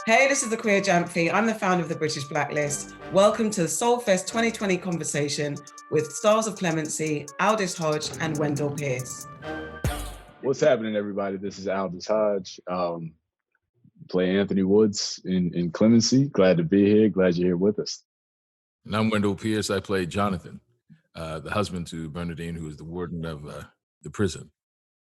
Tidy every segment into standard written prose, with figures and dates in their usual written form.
Hey, this is Akua Gyamfi. I'm the founder of the British Blacklist. Welcome to the S.O.U.L.Fest 2020 conversation with stars of Clemency, Aldis, Hodge, and Wendell. What's happening, everybody? This is Aldis Hodge. Play Anthony Woods in Clemency. Glad to be here. Glad you're here with us. And I'm Wendell. I play Jonathan, the husband to Bernadine, who is the warden of the prison.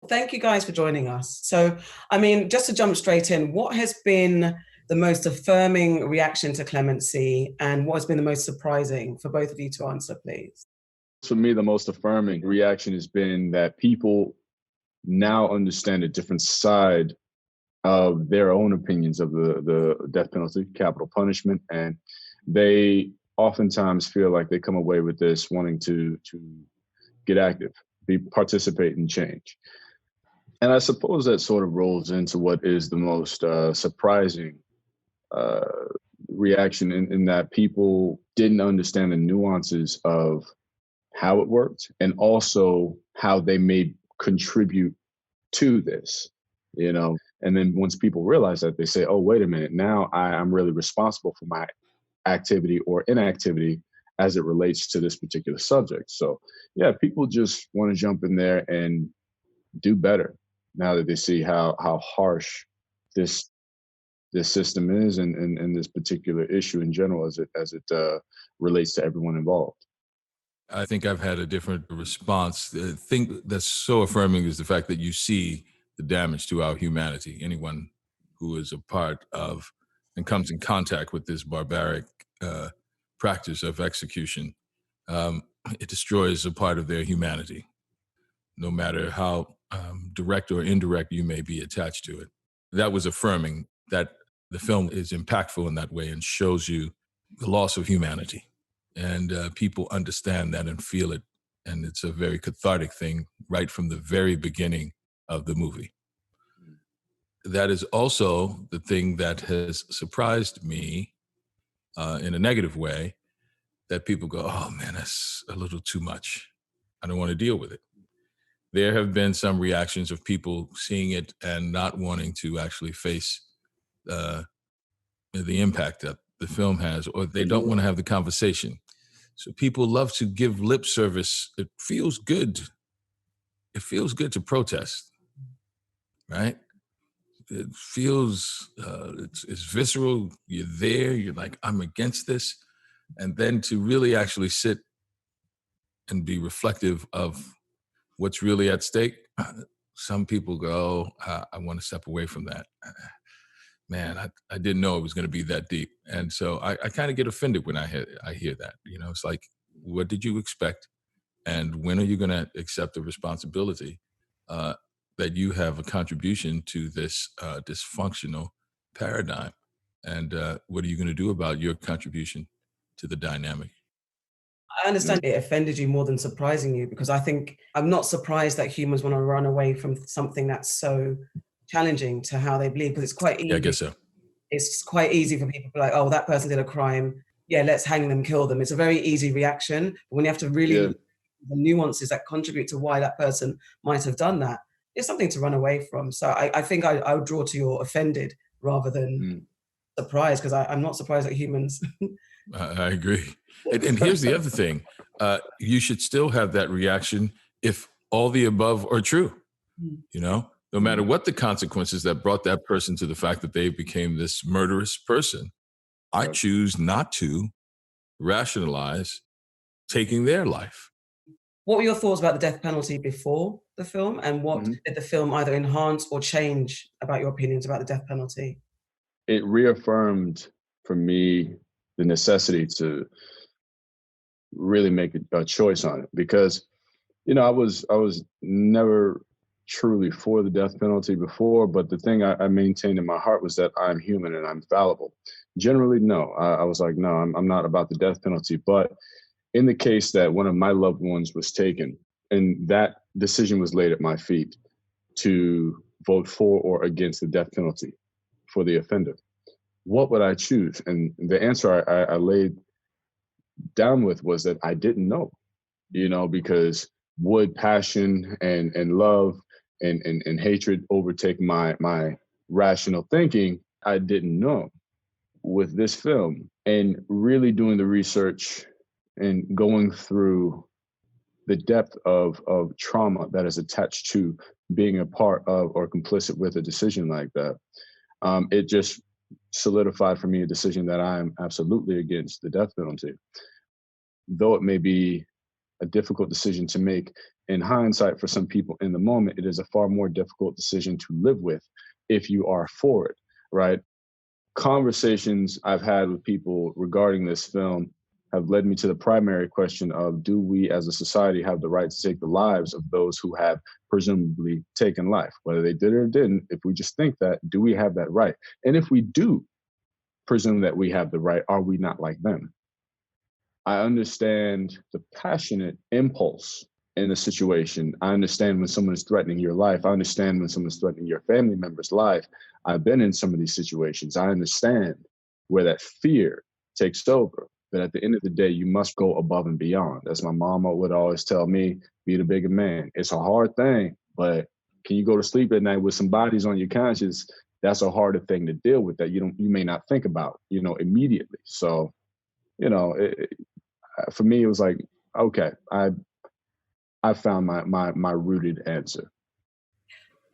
Thank you guys for joining us. So, just to jump straight in, what has been the most affirming reaction to Clemency, and what has been the most surprising for both of you to answer, please? For me, the most affirming reaction has been that people now understand a different side of their own opinions of the death penalty, capital punishment, and they oftentimes feel like they come away with this wanting to get active, participate in change. And I suppose that sort of rolls into what is the most surprising reaction in that people didn't understand the nuances of how it worked and also how they may contribute to this, And then once people realize that, they say, oh, wait a minute, now I'm really responsible for my activity or inactivity as it relates to this particular subject. So yeah, people just want to jump in there and do better now that they see how harsh this system is and this particular issue in general as it relates to everyone involved. I think I've had a different response. The thing that's so affirming is the fact that you see the damage to our humanity. Anyone who is a part of and comes in contact with this barbaric practice of execution, it destroys a part of their humanity, no matter how direct or indirect you may be attached to it. That was affirming that the film is impactful in that way and shows you the loss of humanity. And people understand that and feel it. And it's a very cathartic thing right from the very beginning of the movie. That is also the thing that has surprised me in a negative way, that people go, oh man, that's a little too much. I don't want to deal with it. There have been some reactions of people seeing it and not wanting to actually face the impact that the film has, or they don't want to have the conversation. So people love to give lip service. It feels good. It feels good to protest, right? It feels, it's visceral. You're there. You're like, I'm against this. And then to really actually sit and be reflective of what's really at stake, some people go, I want to step away from that. Man, I didn't know it was going to be that deep. And so I kind of get offended when I hear that. It's like, what did you expect? And when are you going to accept the responsibility that you have a contribution to this dysfunctional paradigm? And what are you going to do about your contribution to the dynamic? I understand it offended you more than surprising you, because I think I'm not surprised that humans want to run away from something that's so challenging to how they believe, because it's quite easy. Yeah, I guess so. It's quite easy for people to be like, oh, that person did a crime. Yeah, let's hang them, kill them. It's a very easy reaction. But when you have to really the nuances that contribute to why that person might have done that, it's something to run away from. So I think I would draw to your offended rather than surprised, because I'm not surprised that humans. I agree. And here's the other thing. You should still have that reaction if all the above are true, No matter what the consequences that brought that person to the fact that they became this murderous person, I choose not to rationalize taking their life. What were your thoughts about the death penalty before the film, and what did the film either enhance or change about your opinions about the death penalty? It reaffirmed for me the necessity to really make a choice on it, because, I was never truly for the death penalty before, but the thing I maintained in my heart was that I'm human and I'm fallible. Generally, no. I was like, no, I'm not about the death penalty. But in the case that one of my loved ones was taken, and that decision was laid at my feet to vote for or against the death penalty for the offender, what would I choose? And the answer I laid down with was that I didn't know, because would passion and love and hatred overtake my rational thinking? I didn't know. with this film and really doing the research and going through the depth of trauma that is attached to being a part of or complicit with a decision like that, it just solidified for me a decision that I'm absolutely against the death penalty. Though it may be a difficult decision to make in hindsight for some people in the moment, it is a far more difficult decision to live with if you are for it, right? Conversations I've had with people regarding this film have led me to the primary question of, do we as a society have the right to take the lives of those who have presumably taken life? Whether they did or didn't, if we just think that, do we have that right? And if we do presume that we have the right, are we not like them? I understand the passionate impulse in a situation. I understand when someone is threatening your life. I understand when someone's threatening your family member's life. I've been in some of these situations. I understand where that fear takes over. But at the end of the day, you must go above and beyond. As my mama would always tell me, be the bigger man. It's a hard thing, but can you go to sleep at night with some bodies on your conscience? That's a harder thing to deal with that you may not think about, immediately. So, for me, it was like, okay, I found my rooted answer.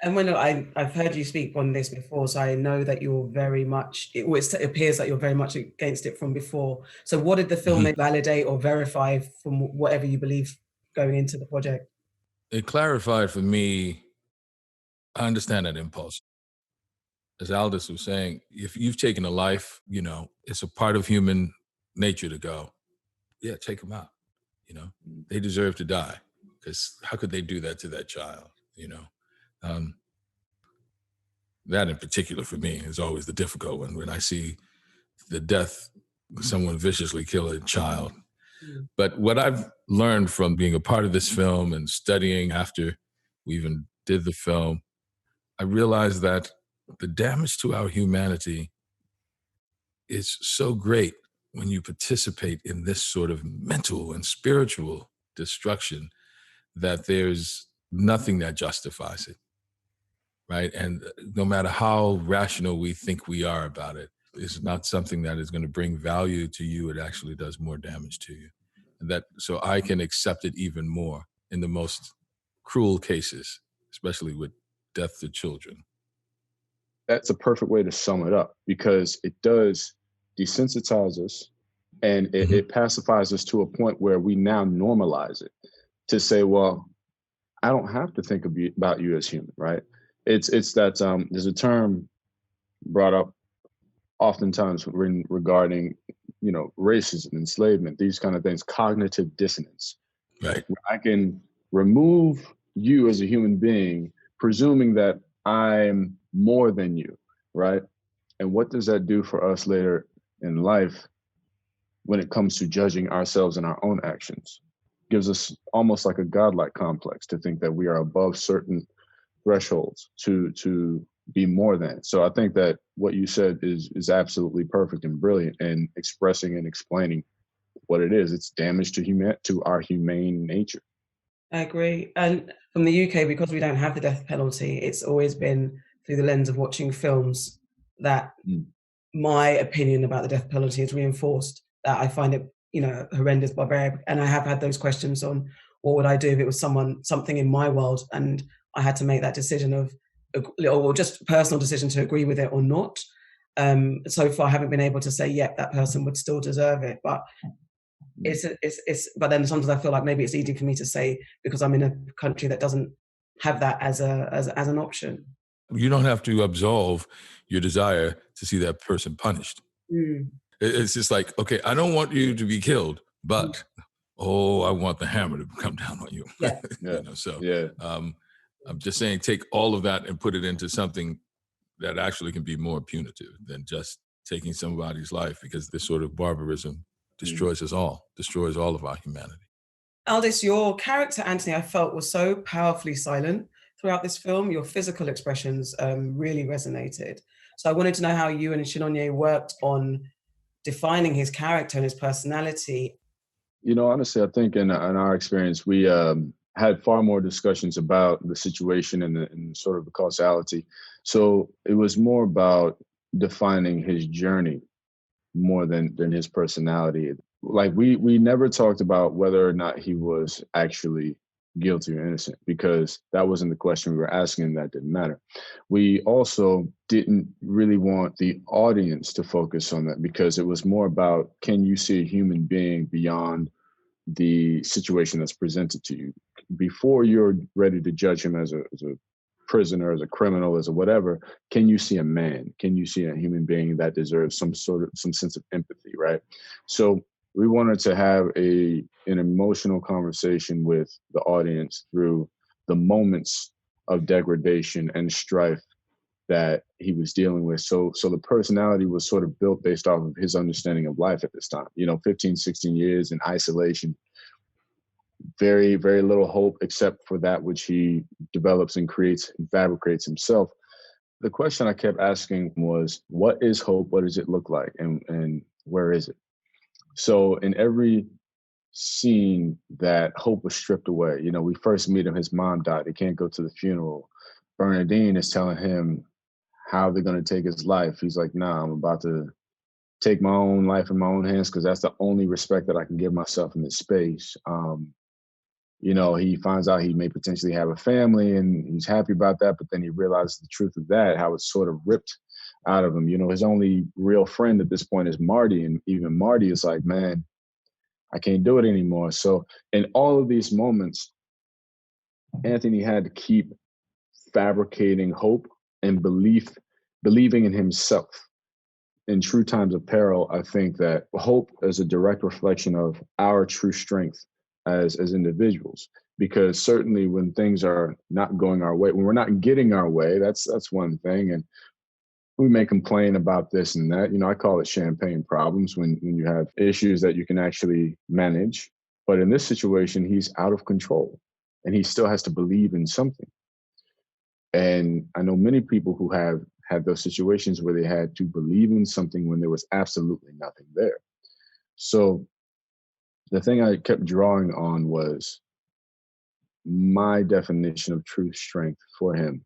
And Wendell, I've heard you speak on this before, so I know that you're very much, it appears that you're very much against it from before. So what did the film validate or verify from whatever you believe going into the project? It clarified for me, I understand that impulse. As Aldis was saying, if you've taken a life, it's a part of human nature to go, yeah, take them out. They deserve to die, because how could they do that to that child? That in particular for me is always the difficult one, when I see the death, someone viciously kill a child. But what I've learned from being a part of this film and studying after we even did the film, I realized that the damage to our humanity is so great when you participate in this sort of mental and spiritual destruction that there's nothing that justifies it, right? And no matter how rational we think we are about it, it's not something that is going to bring value to you. It actually does more damage to you. So I can accept it even more in the most cruel cases, especially with death to children. That's a perfect way to sum it up, because it does desensitize us, and it pacifies us to a point where we now normalize it to say, well, I don't have to think about you as human, right? It's that there's a term brought up oftentimes regarding, racism, enslavement, these kind of things, cognitive dissonance. Right. I can remove you as a human being, presuming that I'm more than you, right? And what does that do for us later in life when it comes to judging ourselves and our own actions? Gives us almost like a godlike complex to think that we are above certain thresholds to be more than. So I think that what you said is absolutely perfect and brilliant in expressing and explaining what it is. It's damage to our humane nature. I agree. And from the UK, because we don't have the death penalty, it's always been through the lens of watching films that my opinion about the death penalty is reinforced, that I find it, horrendous, barbaric. And I have had those questions on what would I do if it was something in my world and I had to make that decision or just a personal decision to agree with it or not. So far, I haven't been able to say, yep, that person would still deserve it. But but then sometimes I feel like maybe it's easy for me to say because I'm in a country that doesn't have that as an option. You don't have to absolve your desire to see that person punished. It's just like, okay, I don't want you to be killed, but I want the hammer to come down on you. I'm just saying, take all of that and put it into something that actually can be more punitive than just taking somebody's life, because this sort of barbarism destroys us all, destroys all of our humanity. Aldis, your character, Anthony, I felt was so powerfully silent throughout this film. Your physical expressions really resonated. So I wanted to know how you and Chinonye worked on defining his character and his personality. Honestly, I think in our experience, we had far more discussions about the situation and sort of the causality. So it was more about defining his journey more than his personality. Like we never talked about whether or not he was actually guilty or innocent, because that wasn't the question we were asking. That didn't matter. We also didn't really want the audience to focus on that, because it was more about, can you see a human being beyond the situation that's presented to you? Before you're ready to judge him as a prisoner, as a criminal, as a whatever, can you see a man? Can you see a human being that deserves some sense of empathy, right? So we wanted to have an emotional conversation with the audience through the moments of degradation and strife that he was dealing with. So the personality was sort of built based off of his understanding of life at this time. 15, 16 years in isolation, very, very little hope except for that which he develops and creates and fabricates himself. The question I kept asking was, what is hope? What does it look like? And where is it? So in every scene that hope was stripped away, we first meet him, his mom died. He can't go to the funeral. Bernadine is telling him how they're going to take his life. He's like, nah, I'm about to take my own life in my own hands, because that's the only respect that I can give myself in this space. He finds out he may potentially have a family, and he's happy about that, but then he realizes the truth of that, how it's sort of ripped out of him. His only real friend at this point is Marty, and even Marty is like, man, I can't do it anymore. So in all of these moments, Anthony had to keep fabricating hope and believing in himself. In true times of peril, I think that hope is a direct reflection of our true strength as individuals, because certainly when things are not going our way, when we're not getting our way, that's one thing. And we may complain about this and that. I call it champagne problems when you have issues that you can actually manage. But in this situation, he's out of control and he still has to believe in something. And I know many people who have had those situations where they had to believe in something when there was absolutely nothing there. So the thing I kept drawing on was my definition of true strength for him,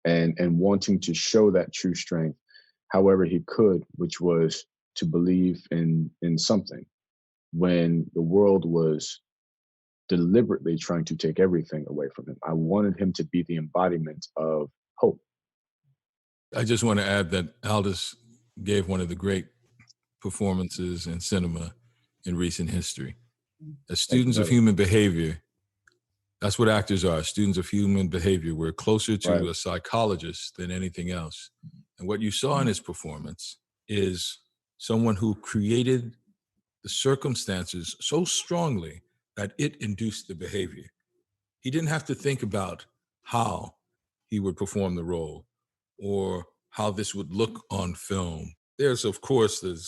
and wanting to show that true strength however he could, which was to believe in something when the world was deliberately trying to take everything away from him. I wanted him to be the embodiment of hope. I just want to add that Aldis gave one of the great performances in cinema in recent history. As students of human behavior, that's what actors are, students of human behavior. We're closer to a psychologist than anything else. And what you saw in his performance is someone who created the circumstances so strongly that it induced the behavior. He didn't have to think about how he would perform the role or how this would look on film. There's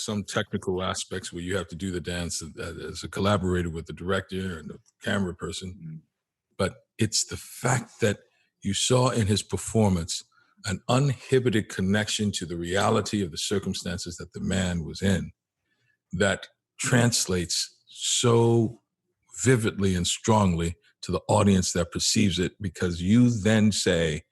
some technical aspects where you have to do the dance as a collaborator with the director and the camera person. But it's the fact that you saw in his performance an uninhibited connection to the reality of the circumstances that the man was in that translates so vividly and strongly to the audience that perceives it, because you then say,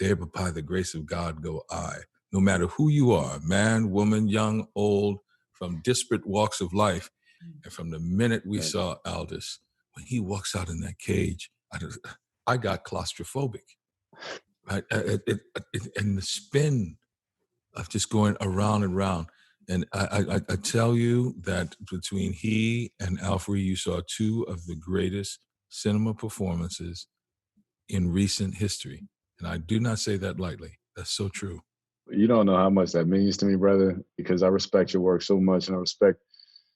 there but by the grace of God go I. No matter who you are, man, woman, young, old, from disparate walks of life. And from the minute we saw Aldis, when he walks out in that cage, I got claustrophobic. Right? And the spin of just going around and round. And I tell you that between he and Alfred, you saw two of the greatest cinema performances in recent history. And I do not say that lightly. That's so true. You don't know how much that means to me, brother, because I respect your work so much, and I respect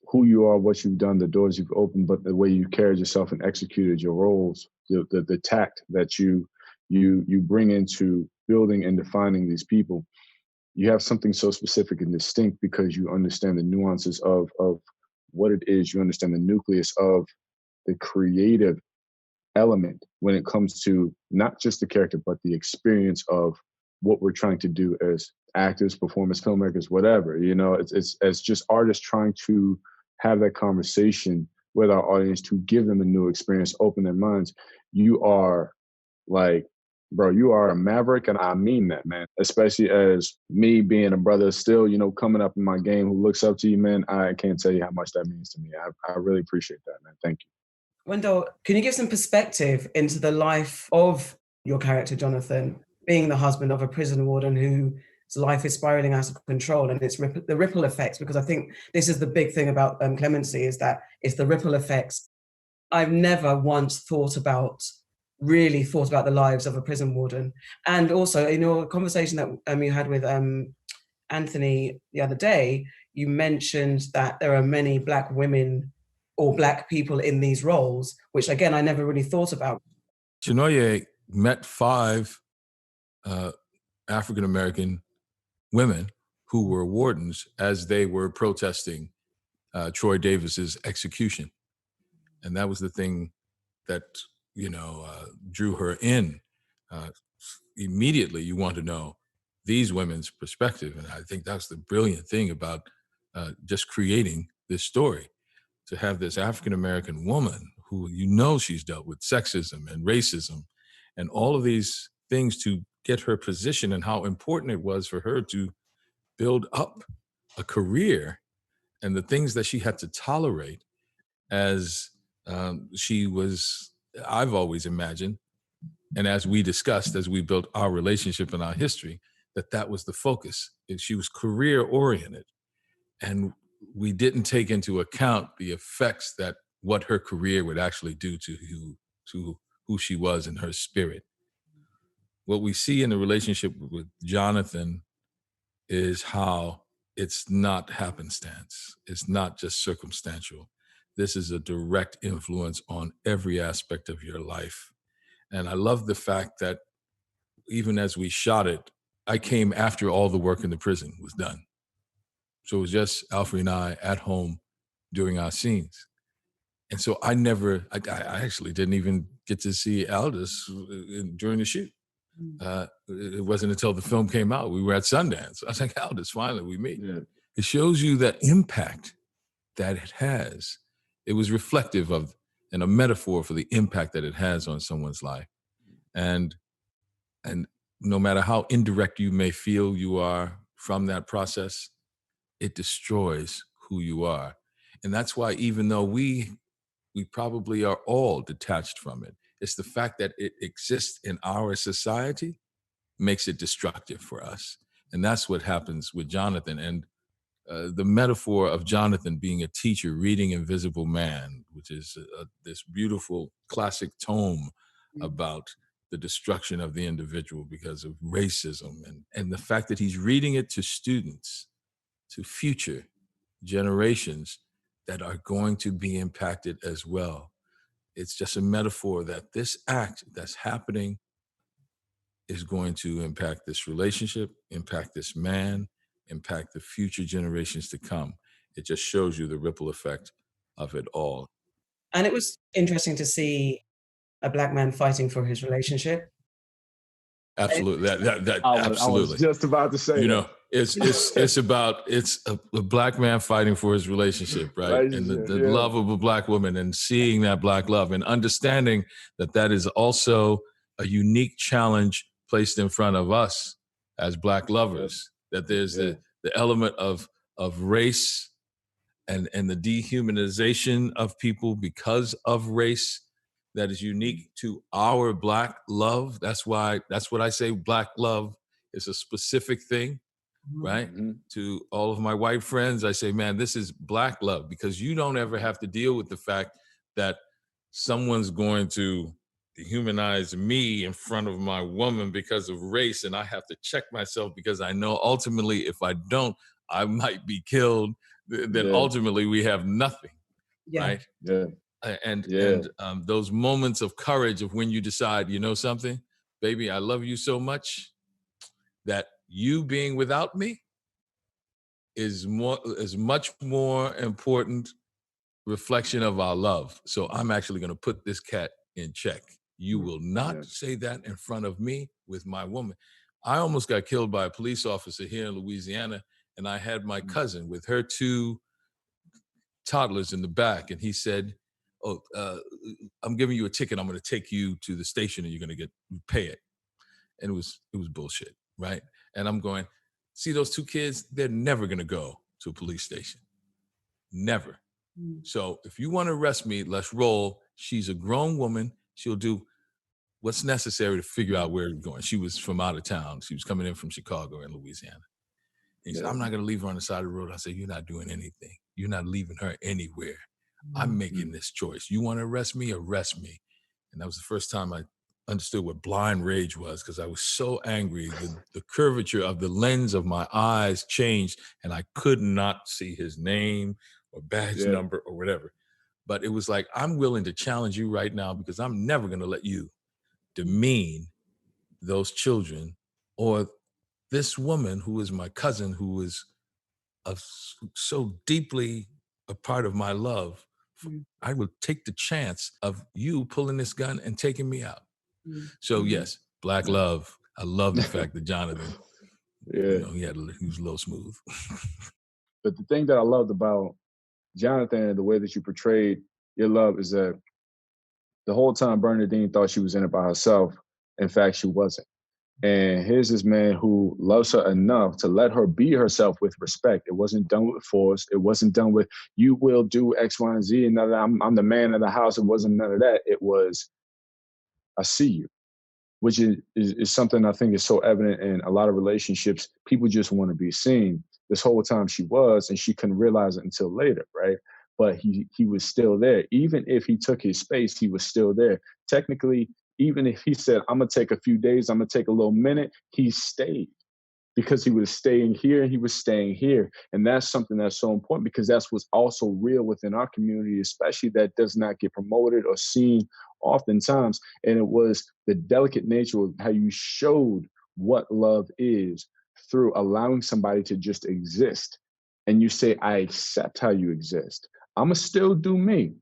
who you are, what you've done, the doors you've opened, but the way you carried yourself and executed your roles, the tact that you bring into building and defining these people. You have something so specific and distinct because you understand the nuances of what it is. You understand the nucleus of the creative element when it comes to not just the character, but the experience of what we're trying to do as actors, performers, filmmakers, whatever. It's just artists trying to have that conversation with our audience to give them a new experience, open their minds. You are like bro, you are a maverick, and I mean that, man. Especially as me being a brother still, you know, coming up in my game who looks up to you, man. I can't tell you how much that means to me. I really appreciate that, man. Thank you. Wendell, can you give some perspective into the life of your character, Jonathan, being the husband of a prison warden whose life is spiraling out of control, and it's the ripple effects? Because I think this is the big thing about Clemency, is that it's the ripple effects. I've never once really thought about the lives of a prison warden. And also in your conversation that you had with Anthony the other day, you mentioned that there are many Black women or Black people in these roles, which again, I never really thought about. Chinoye met 5 African-American women who were wardens as they were protesting Troy Davis's execution. And that was the thing that, you know, drew her in. Immediately, you want to know these women's perspective. And I think that's the brilliant thing about just creating this story, to have this African-American woman who, you know, she's dealt with sexism and racism and all of these things to get her position, and how important it was for her to build up a career and the things that she had to tolerate as she was, I've always imagined, and as we discussed, as we built our relationship and our history, that was the focus. She was career oriented, and we didn't take into account the effects that what her career would actually do to who she was in her spirit. What we see in the relationship with Jonathan is how it's not happenstance. It's not just circumstantial. This is a direct influence on every aspect of your life. And I love the fact that even as we shot it, I came after all the work in the prison was done. So it was just Alfred and I at home doing our scenes. And so I actually didn't even get to see Aldis during the shoot. It wasn't until the film came out, we were at Sundance. I was like, Aldis, finally we meet. Yeah. It shows you the impact that it has. It was reflective of, and a metaphor for the impact that it has on someone's life. And no matter how indirect you may feel you are from that process, it destroys who you are. And that's why, even though we probably are all detached from it, it's the fact that it exists in our society makes it destructive for us. And that's what happens with Jonathan. And the metaphor of Jonathan being a teacher reading Invisible Man, which is this beautiful classic tome about the destruction of the individual because of racism, and the fact that he's reading it to students, to future generations that are going to be impacted as well. It's just a metaphor that this act that's happening is going to impact this relationship, impact this man, impact the future generations to come. It just shows you the ripple effect of it all. And it was interesting to see a Black man fighting for his relationship. Absolutely. Absolutely. I was just about to say, you know, it's a Black man fighting for his relationship, right? And the love of a Black woman, and seeing that Black love, and understanding that is also a unique challenge placed in front of us as Black lovers, that there's the element of race and the dehumanization of people because of race that is unique to our Black love. That's what I say, Black love is a specific thing, right? Mm-hmm. To all of my white friends, I say, man, this is Black love, because you don't ever have to deal with the fact that someone's going to dehumanize me in front of my woman because of race, and I have to check myself because I know ultimately if I don't, I might be killed. Then ultimately we have nothing, right? Yeah. And those moments of courage of when you decide, you know something, baby, I love you so much that you being without me is much more important reflection of our love. So I'm actually going to put this cat in check. You will not say that in front of me with my woman. I almost got killed by a police officer here in Louisiana, and I had my cousin with her 2 toddlers in the back, and he said, I'm giving you a ticket. I'm going to take you to the station and you're going to pay it. And it was bullshit, right? And I'm going, see those two kids, they're never gonna go to a police station. Never. So if you want to arrest me, let's roll. She's a grown woman. She'll do what's necessary to figure out where we're going. She was from out of town. She was coming in from Chicago and Louisiana. He said, I'm not going to leave her on the side of the road. I said, you're not doing anything. You're not leaving her anywhere. I'm making this choice. You want to arrest me? Arrest me. And that was the first time I understood what blind rage was, because I was so angry. The curvature of the lens of my eyes changed, and I could not see his name or badge number or whatever. But it was like, I'm willing to challenge you right now, because I'm never going to let you demean those children or this woman who is my cousin, who is so deeply a part of my love. I will take the chance of you pulling this gun and taking me out. So yes, Black love. I love the fact that Jonathan, you know, he was a little smooth. But the thing that I loved about Jonathan and the way that you portrayed your love is that the whole time Bernadine thought she was in it by herself. In fact, she wasn't. And here's this man who loves her enough to let her be herself with respect. It wasn't done with force. It wasn't done with, you will do X, Y, and Z. And none of that. I'm the man of the house. It wasn't none of that. It was, I see you, which is something I think is so evident in a lot of relationships. People just want to be seen. This whole time she was, and she couldn't realize it until later, right? But he was still there. Even if he took his space, he was still there. Technically, even if he said, I'm going to take a few days, I'm going to take a little minute, he stayed, because he was staying here and he was staying here. And that's something that's so important, because that's what's also real within our community, especially that does not get promoted or seen oftentimes. And it was the delicate nature of how you showed what love is through allowing somebody to just exist. And you say, I accept how you exist. I'm going to still do me,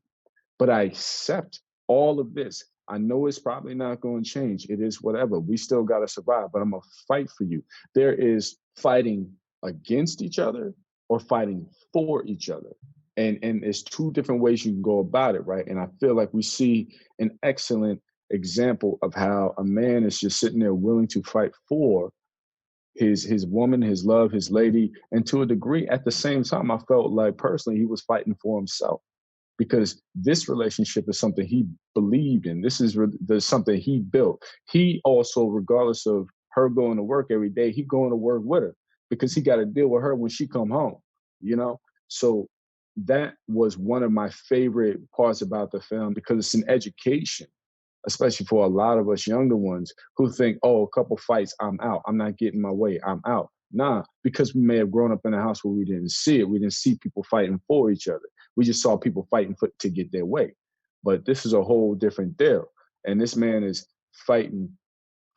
but I accept all of this. I know it's probably not going to change. It is whatever. We still got to survive, but I'm going to fight for you. There is fighting against each other or fighting for each other. And it's two different ways you can go about it, right? And I feel like we see an excellent example of how a man is just sitting there willing to fight for his woman, his love, his lady. And to a degree, at the same time, I felt like personally he was fighting for himself, because this relationship is something he believed in. This is something he built. He also, regardless of her going to work every day, he going to work with her, because he got to deal with her when she come home, you know? So that was one of my favorite parts about the film, because it's an education, especially for a lot of us younger ones who think, oh, a couple fights, I'm out. I'm not getting my way, I'm out. Nah, because we may have grown up in a house where we didn't see it. We didn't see people fighting for each other. We just saw people fighting to get their way. But this is a whole different deal. And this man is fighting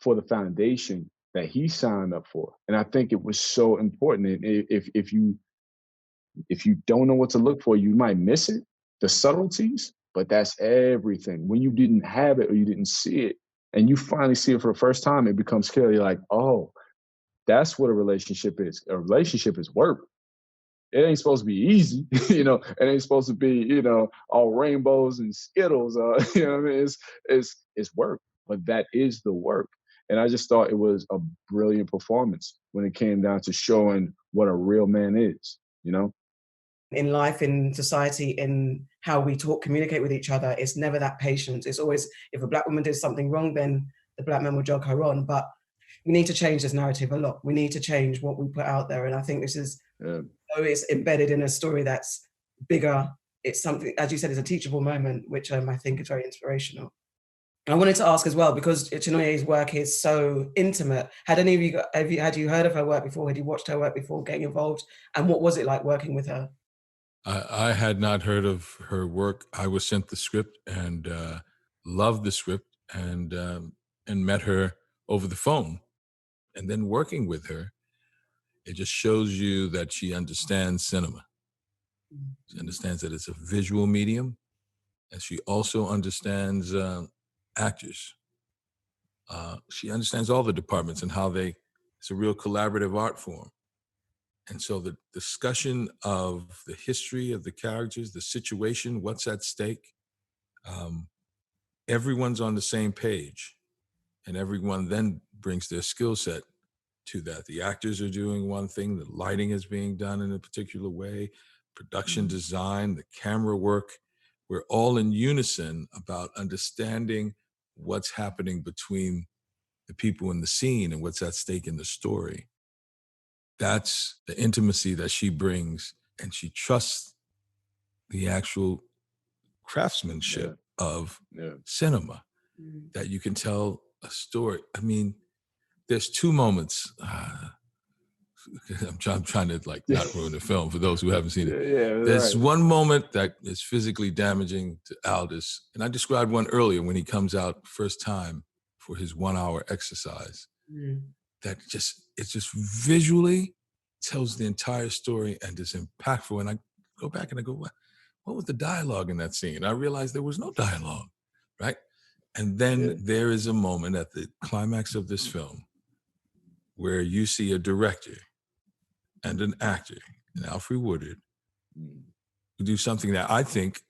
for the foundation that he signed up for. And I think it was so important. And if you don't know what to look for, you might miss it, the subtleties, but that's everything. When you didn't have it or you didn't see it, and you finally see it for the first time, it becomes clear. You're like, oh, that's what a relationship is. A relationship is work. It ain't supposed to be easy, you know. It ain't supposed to be, you know, all rainbows and Skittles. You know what I mean? It's work, but that is the work. And I just thought it was a brilliant performance when it came down to showing what a real man is, you know? In life, in society, in how we communicate with each other, it's never that patience. It's always, if a Black woman did something wrong, then the Black man will jog her on. But we need to change this narrative a lot. We need to change what we put out there. And I think this is, it's embedded in a story that's bigger. It's something, as you said, it's a teachable moment, which I think is very inspirational. I wanted to ask as well, because Chinonye's work is so intimate. Had any of you, had you heard of her work before? Had you watched her work before getting involved? And what was it like working with her? I had not heard of her work. I was sent the script and loved the script, and met her over the phone. And then working with her, it just shows you that she understands cinema. She understands that it's a visual medium, and she also understands actors. She understands all the departments and how it's a real collaborative art form. And so the discussion of the history of the characters, the situation, what's at stake, everyone's on the same page. And everyone then brings their skill set to that. The actors are doing one thing, the lighting is being done in a particular way, production design, the camera work. We're all in unison about understanding what's happening between the people in the scene and what's at stake in the story. That's the intimacy that she brings, and she trusts the actual craftsmanship of cinema, that you can tell a story. I mean, there's two moments. I'm trying to like not ruin the film for those who haven't seen it. There's one moment that is physically damaging to Aldis, and I described one earlier when he comes out first time for his 1 hour exercise. That it just visually tells the entire story and is impactful. And I go back and I go, what was the dialogue in that scene? I realized there was no dialogue, right? And then there is a moment at the climax of this film where you see a director and an actor, and Alfre Woodard, who do something that I think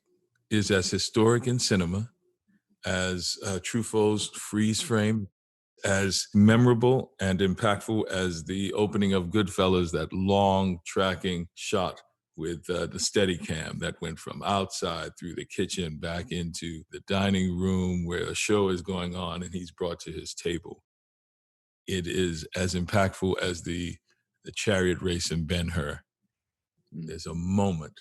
is as historic in cinema as Truffaut's freeze frame, as memorable and impactful as the opening of Goodfellas, that long tracking shot with the Steadicam that went from outside through the kitchen back into the dining room where a show is going on and he's brought to his table. It is as impactful as the chariot race in Ben-Hur. There's a moment,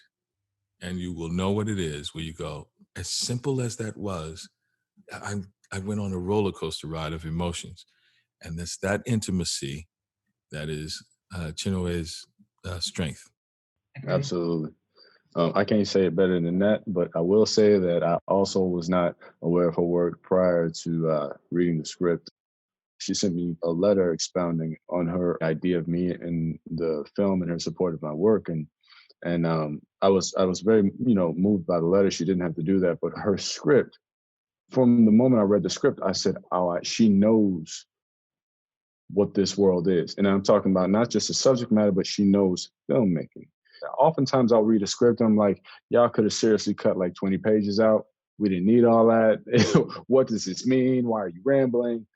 and you will know what it is, where you go, as simple as that was, I went on a roller coaster ride of emotions. And it's that intimacy that is Chinwe's strength. Absolutely. I can't say it better than that, but I will say that I also was not aware of her work prior to reading the script. She sent me a letter expounding on her idea of me and the film and her support of my work. And I was very, moved by the letter. She didn't have to do that, but her script, from the moment I read the script, I said, oh, she knows what this world is. And I'm talking about not just the subject matter, but she knows filmmaking. Oftentimes I'll read a script, I'm like, y'all could have seriously cut like 20 pages out. We didn't need all that. What does this mean? Why are you rambling?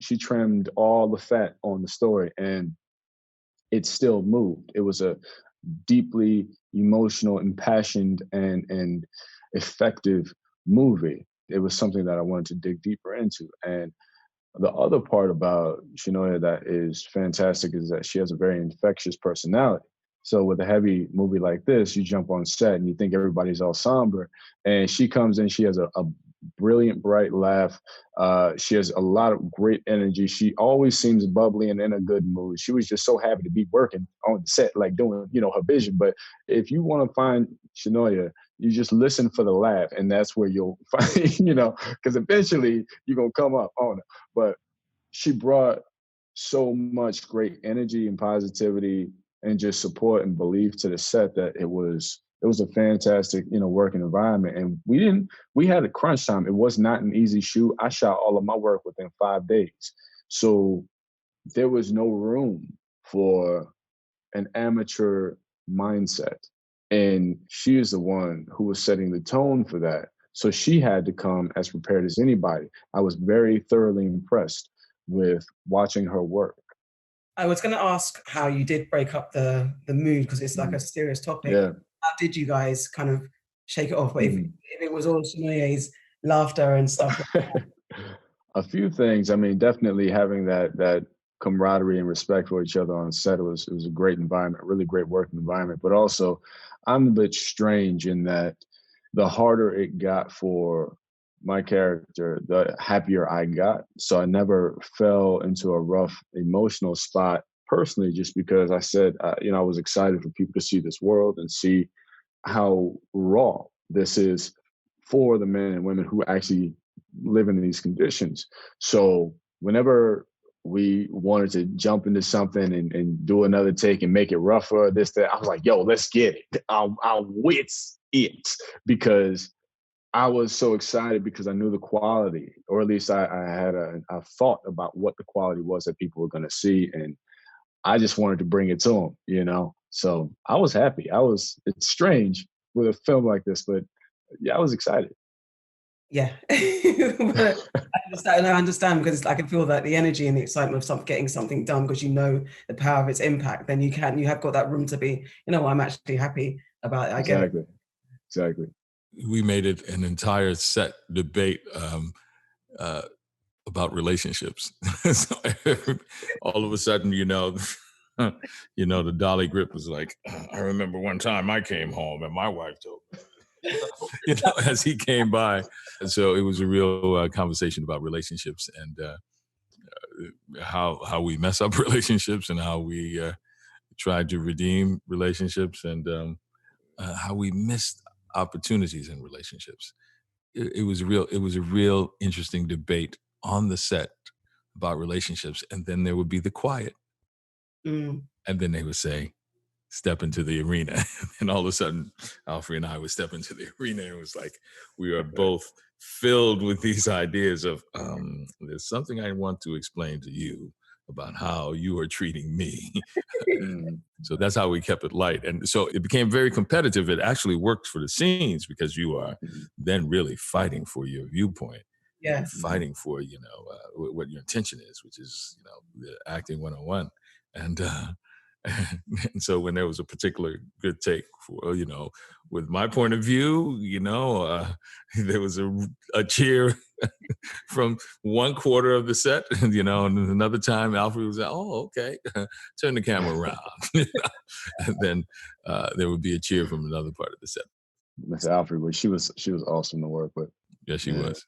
She trimmed all the fat on the story, and it still moved. It was a deeply emotional, impassioned, and effective movie. It was something that I wanted to dig deeper into. And the other part about Chinwe that is fantastic is that she has a very infectious personality. So with a heavy movie like this, you jump on set and you think everybody's all somber, and she comes in, she has a brilliant, bright laugh. She has a lot of great energy. She always seems bubbly and in a good mood. She was just so happy to be working on the set, like doing, her vision. But if you want to find Chinwe, you just listen for the laugh, and that's where you'll find, because eventually you're going to come up on it. But she brought so much great energy and positivity and just support and belief to the set that it was a fantastic, working environment. And we had a crunch time. It was not an easy shoot. I shot all of my work within 5 days. So there was no room for an amateur mindset. And she is the one who was setting the tone for that. So she had to come as prepared as anybody. I was very thoroughly impressed with watching her work. I was going to ask how you did break up the mood, because it's like a serious topic. Yeah. How did you guys kind of shake it off? But if it was all Chinwe's laughter and stuff like that. A few things. I mean, definitely having that camaraderie and respect for each other on set. It was a great environment, really great working environment. But also, I'm a bit strange in that the harder it got for my character, the happier I got. So I never fell into a rough emotional spot personally, just because I said, I was excited for people to see this world and see how raw this is for the men and women who actually live in these conditions. So whenever we wanted to jump into something and do another take and make it rougher, this, that, I was like, yo, let's get it. I'll wits it, because I was so excited because I knew the quality, or at least I had a thought about what the quality was that people were going to see. And I just wanted to bring it to them, So I was happy. It's strange with a film like this, but yeah, I was excited. Yeah. But I understand because I can feel that the energy and the excitement of getting something done because you know the power of its impact, then you have got that room to be, I'm actually happy about it. I get it. Exactly. We made it an entire set debate about relationships. So all of a sudden, the Dolly grip was like, I remember one time I came home and my wife told me, as he came by. And so it was a real conversation about relationships and how we mess up relationships and how we try to redeem relationships and how we missed opportunities in relationships. It was a real interesting debate on the set about relationships. And then there would be the quiet. Mm. And then they would say, step into the arena. And all of a sudden, Alfred and I would step into the arena. It was like we are both filled with these ideas of there's something I want to explain to you about how you are treating me. So that's how we kept it light. And so it became very competitive. It actually worked for the scenes because you are then really fighting for your viewpoint. Yeah. Fighting for, what your intention is, which is, the acting 101. And so when there was a particular good take for, with my point of view, there was a cheer from one quarter of the set, and another time Alfred was like, oh, okay, turn the camera around. And then there would be a cheer from another part of the set. Miss Alfred, she was awesome to work with. Yeah, she was.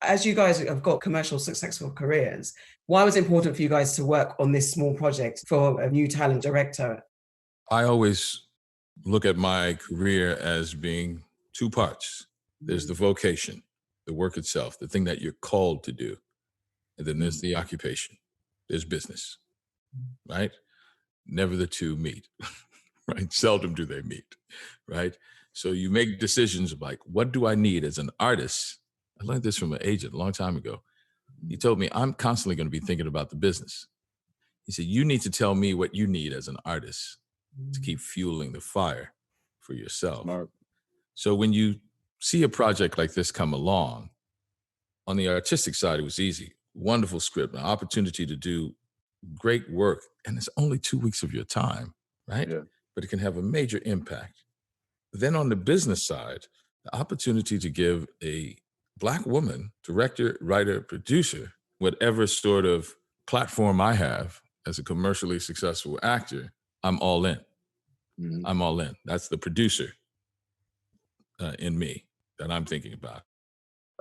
As you guys have got commercial successful careers, why was it important for you guys to work on this small project for a new talent director? I always look at my career as being two parts. There's the vocation, the work itself, the thing that you're called to do. And then there's the occupation. There's business, right? Never the two meet, right? Seldom do they meet, right? So you make decisions of like, what do I need as an artist? I learned this from an agent a long time ago. He told me, I'm constantly going to be thinking about the business. He said, you need to tell me what you need as an artist to keep fueling the fire for yourself. Smart. So when you see a project like this come along, on the artistic side, it was easy. Wonderful script, an opportunity to do great work. And it's only 2 weeks of your time, right? Yeah. But it can have a major impact. Then on the business side, the opportunity to give a Black woman, director, writer, producer, whatever sort of platform I have as a commercially successful actor, I'm all in. I'm all in. That's the producer in me that I'm thinking about.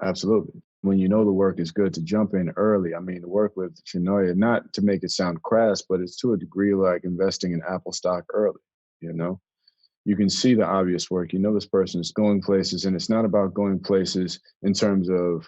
Absolutely. When you know the work is good, to jump in early. I mean, to work with Shanoya, not to make it sound crass, but it's to a degree like investing in Apple stock early, You can see the obvious work. This person is going places, and it's not about going places in terms of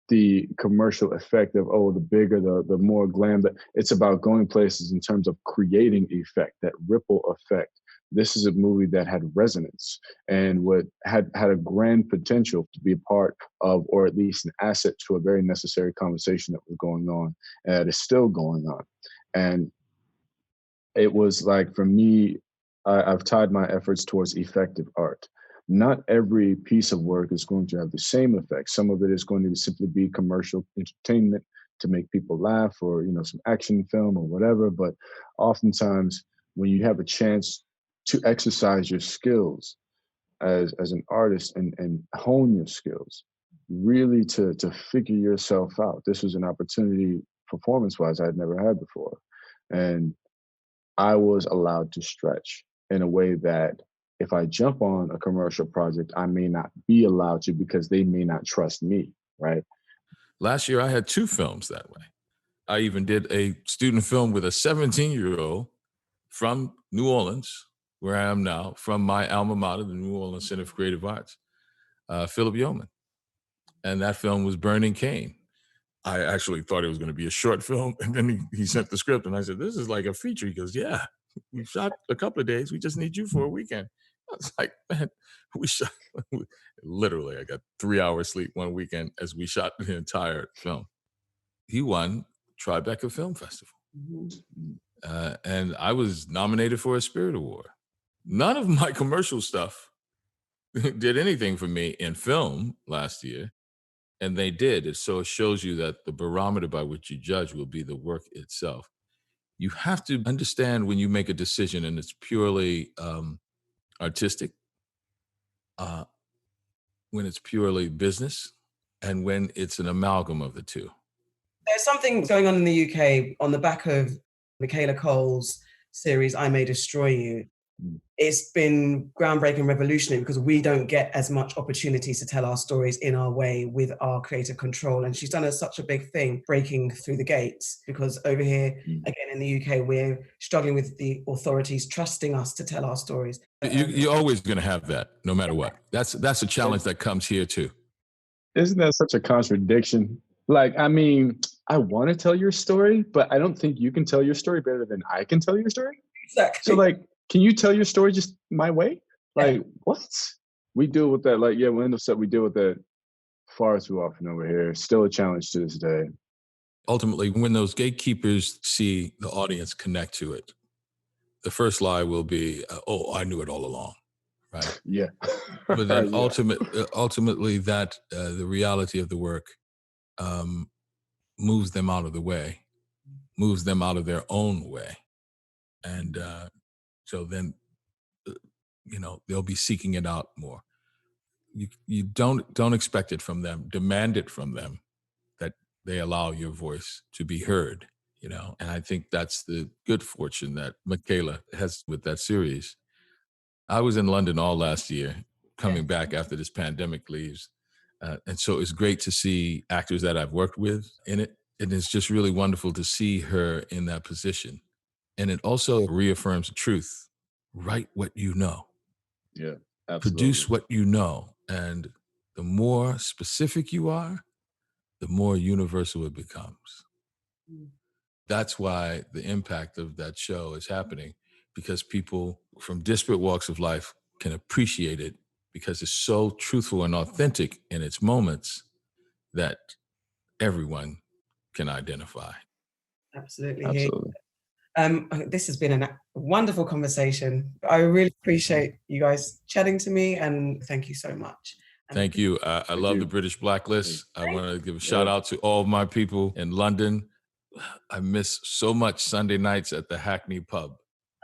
the commercial effect of, the bigger, the more glam, but it's about going places in terms of creating effect, that ripple effect. This is a movie that had resonance and had a grand potential to be a part of, or at least an asset to a very necessary conversation that was going on and that is still going on. And it was like, for me, I've tied my efforts towards effective art. Not every piece of work is going to have the same effect. Some of it is going to simply be commercial entertainment to make people laugh, or some action film or whatever. But oftentimes, when you have a chance to exercise your skills as an artist and hone your skills, really to figure yourself out. This was an opportunity, performance-wise, I had never had before. And I was allowed to stretch in a way that if I jump on a commercial project, I may not be allowed to because they may not trust me, right? Last year, I had 2 films that way. I even did a student film with a 17-year-old from New Orleans, where I am now, from my alma mater, the New Orleans Center for Creative Arts, Philip Yeoman. And that film was Burning Cane. I actually thought it was going to be a short film. And then he sent the script and I said, this is like a feature. He goes, yeah, we shot a couple of days. We just need you for a weekend. I was like, man, we shot, literally, I got 3 hours sleep one weekend as we shot the entire film. He won Tribeca Film Festival. And I was nominated for a Spirit Award. None of my commercial stuff did anything for me in film last year. And they did. So it shows you that the barometer by which you judge will be the work itself. You have to understand when you make a decision and it's purely artistic, when it's purely business, and when it's an amalgam of the two. There's something going on in the UK on the back of Michaela Cole's series, I May Destroy You. It's been groundbreaking, revolutionary, because we don't get as much opportunities to tell our stories in our way with our creative control. And she's done such a big thing breaking through the gates, because over here, again, in the UK, we're struggling with the authorities trusting us to tell our stories. You're always going to have that, no matter what. That's a challenge that comes here too. Isn't that such a contradiction? Like, I mean, I want to tell your story, but I don't think you can tell your story better than I can tell your story. Exactly. So, like, can you tell your story just my way? Like, what? We deal with that. Like, Wendell said, we deal with that far too often over here. Still a challenge to this day. Ultimately, when those gatekeepers see the audience connect to it, the first lie will be, oh, I knew it all along, right? Yeah. But then ultimately that the reality of the work moves them out of the way, moves them out of their own way. And so then, they'll be seeking it out more. You don't expect it from them, demand it from them, that they allow your voice to be heard, and I think that's the good fortune that Michaela has with that series. I was in London all last year, coming back after this pandemic leaves. And so it's great to see actors that I've worked with in it. And it's just really wonderful to see her in that position. And it also reaffirms the truth. Write what you know. Yeah, absolutely. Produce what you know. And the more specific you are, the more universal it becomes. That's why the impact of that show is happening, because people from disparate walks of life can appreciate it, because it's so truthful and authentic in its moments that everyone can identify. Absolutely. This has been a wonderful conversation. I really appreciate you guys chatting to me, and thank you so much. Thank you. I love the British Blacklist. I want to give a shout out to all of my people in London. I miss so much Sunday nights at the Hackney pub.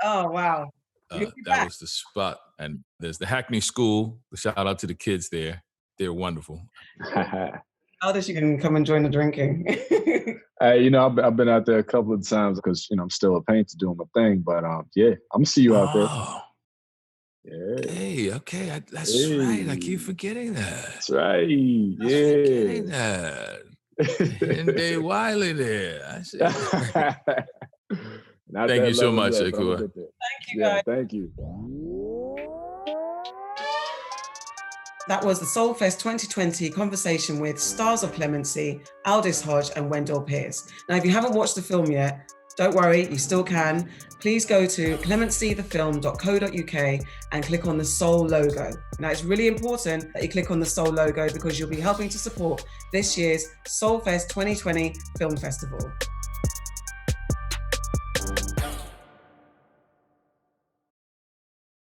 Oh, wow. That was the spot. And there's the Hackney School. Shout out to the kids there. They're wonderful. Aldis, you can come and join the drinking. I've been out there a couple of times because, I'm still a painter doing my thing. But I'm going to see you out there. Yeah. Hey, okay. That's right. I keep forgetting that. That's right. Forgetting that. And they Wiley there. I see. Thank you so much, Akua. Thank you, guys. Thank you. That was the S.O.U.L.Fest 2020 conversation with stars of Clemency, Aldis, Hodge, and Wendell Pierce. Now, if you haven't watched the film yet, don't worry, you still can. Please go to clemencythefilm.co.uk and click on the S.O.U.L. logo. Now, it's really important that you click on the S.O.U.L. logo, because you'll be helping to support this year's S.O.U.L.Fest 2020 Film Festival.